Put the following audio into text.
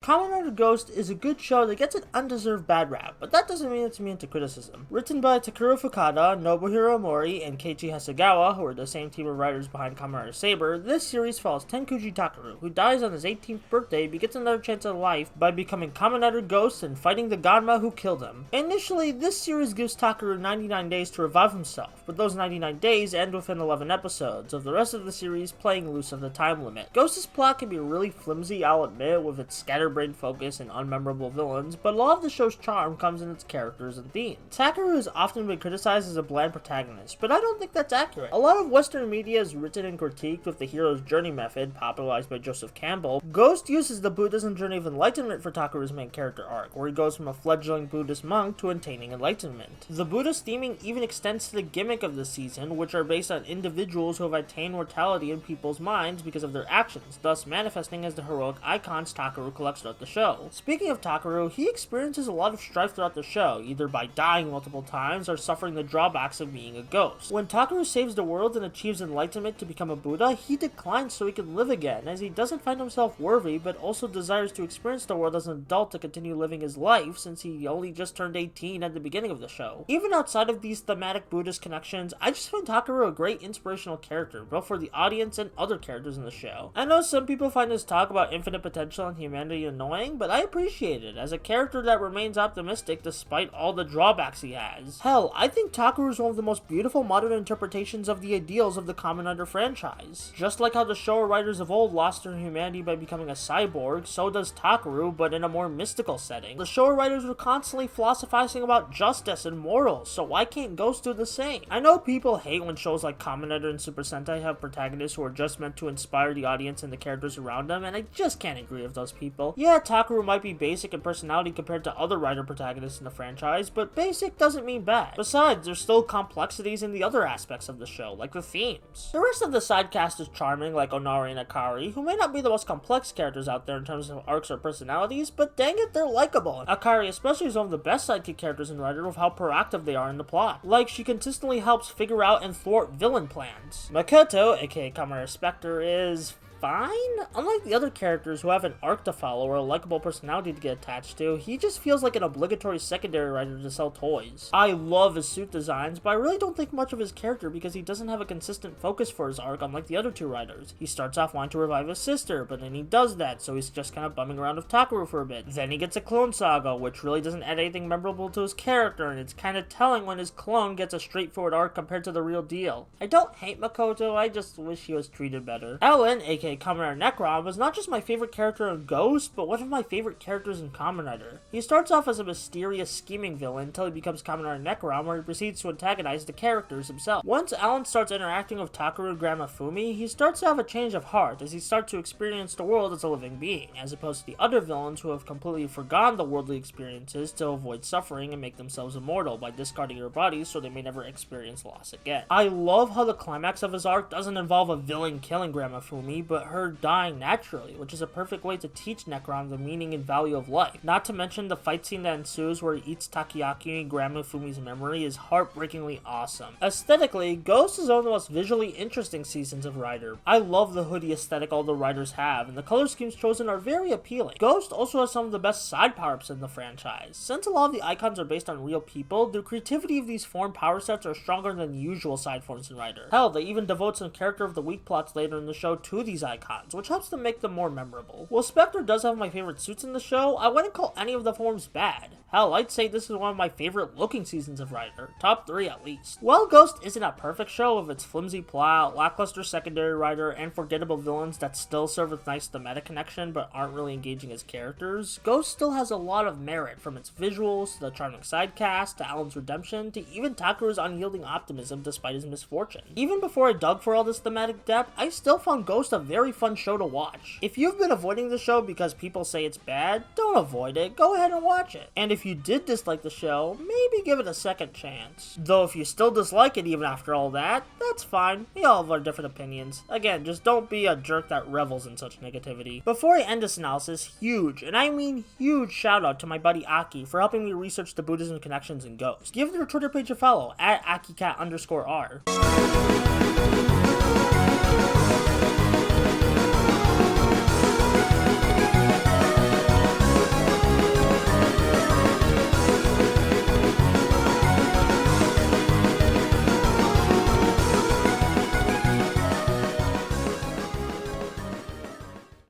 Kamen Rider Ghost is a good show that gets an undeserved bad rap, but that doesn't mean it's immune to criticism. Written by Takeru Fukada, Nobuhiro Mori, and Keiichi Hasegawa, who are the same team of writers behind Kamen Rider Saber, this series follows Tenkuji Takeru, who dies on his 18th birthday but gets another chance at life by becoming Kamen Rider Ghost and fighting the Ganma who killed him. Initially, this series gives Takeru 99 days to revive himself, but those 99 days end within 11 episodes, of the rest of the series playing loose of the time limit. Ghost's plot can be really flimsy, I'll admit, with its scatterbrained focus and unmemorable villains, but a lot of the show's charm comes in its characters and themes. Takeru has often been criticized as a bland protagonist, but I don't think that's accurate. A lot of Western media is written and critiqued with the hero's journey method, popularized by Joseph Campbell. Ghost uses the Buddhism journey of enlightenment for Takeru's main character arc, where he goes from a fledgling Buddhist monk to attaining enlightenment. The Buddhist theming even extends to the gimmick of the season, which are based on individuals who have attained mortality in people's minds because of their actions, thus manifesting as the heroic icons Takeru collects throughout the show. Speaking of Takeru, he experiences a lot of strife throughout the show, either by dying multiple times or suffering the drawbacks of being a ghost. When Takeru saves the world and achieves enlightenment to become a Buddha, he declines so he can live again, as he doesn't find himself worthy, but also desires to experience the world as an adult to continue living his life, since he only just turned 18 at the beginning of the show. Even outside of these thematic Buddhist connections, I just find Takeru a great inspirational character, both for the audience and other characters in the show. I know some people find his talk about infinite potential and humanity annoying, but I appreciate it, as a character that remains optimistic despite all the drawbacks he has. Hell, I think Takeru is one of the most beautiful modern interpretations of the ideals of the Kamen Rider franchise. Just like how the Showa writers of old lost their humanity by becoming a cyborg, so does Takeru, but in a more mystical setting. The Showa writers were constantly philosophizing about justice and morals, so why can't Ghost do the same? I know people hate when shows like Kamen Rider and Super Sentai have protagonists who are just meant to inspire the audience and the characters around them, and I just can't agree with those people. Yeah, Takeru might be basic in personality compared to other writer protagonists in the franchise, but basic doesn't mean bad. Besides, there's still complexities in the other aspects of the show, like the themes. The rest of the side cast is charming, like Onari and Akari, who may not be the most complex characters out there in terms of arcs or personalities, but dang it, they're likable. Akari especially is one of the best sidekick characters in Rider with how proactive they are in the plot. Like, she consistently helps figure out and thwart villain plans. Makoto, aka Kamen Spectre, is fine. Unlike the other characters who have an arc to follow or a likable personality to get attached to, he just feels like an obligatory secondary writer to sell toys. I love his suit designs, but I really don't think much of his character because he doesn't have a consistent focus for his arc unlike the other two writers. He starts off wanting to revive his sister, but then he does that, so he's just kind of bumming around with Takeru for a bit. Then he gets a clone saga, which really doesn't add anything memorable to his character, and it's kind of telling when his clone gets a straightforward arc compared to the real deal. I don't hate Makoto, I just wish he was treated better. Ellen, aka Kamen Rider Necron, was not just my favorite character in Ghost, but one of my favorite characters in Kamen Rider. He starts off as a mysterious, scheming villain until he becomes Kamen Rider Necron, where he proceeds to antagonize the characters himself. Once Alan starts interacting with Takeru and Grandma Fumi, he starts to have a change of heart as he starts to experience the world as a living being, as opposed to the other villains who have completely forgone the worldly experiences to avoid suffering and make themselves immortal by discarding their bodies so they may never experience loss again. I love how the climax of his arc doesn't involve a villain killing Grandma Fumi, but her dying naturally, which is a perfect way to teach Necron the meaning and value of life. Not to mention the fight scene that ensues where he eats Takoyaki in Grandma Fumi's memory is heartbreakingly awesome. Aesthetically, Ghost is one of the most visually interesting seasons of Rider. I love the hoodie aesthetic all the writers have, and the color schemes chosen are very appealing. Ghost also has some of the best side power-ups in the franchise. Since a lot of the icons are based on real people, the creativity of these form power sets are stronger than usual side forms in Rider. Hell, they even devote some character of the week plots later in the show to these icons, which helps to make them more memorable. While Spectre does have my favorite suits in the show, I wouldn't call any of the forms bad. Hell, I'd say this is one of my favorite looking seasons of Rider, top 3 at least. While Ghost isn't a perfect show with its flimsy plot, lackluster secondary writer, and forgettable villains that still serve a nice thematic connection but aren't really engaging as characters, Ghost still has a lot of merit, from its visuals to the charming side cast to Alan's redemption to even Takeru's unyielding optimism despite his misfortune. Even before I dug for all this thematic depth, I still found Ghost a very fun show to watch. If you've been avoiding the show because people say it's bad, don't avoid it, go ahead and watch it. And if you did dislike the show, maybe give it a second chance. Though if you still dislike it even after all that, that's fine, we all have our different opinions. Again, just don't be a jerk that revels in such negativity. Before I end this analysis, huge, and I mean huge shout out to my buddy Aki for helping me research the Buddhism connections in Ghost. Give their Twitter page a follow, at AkiCat_R.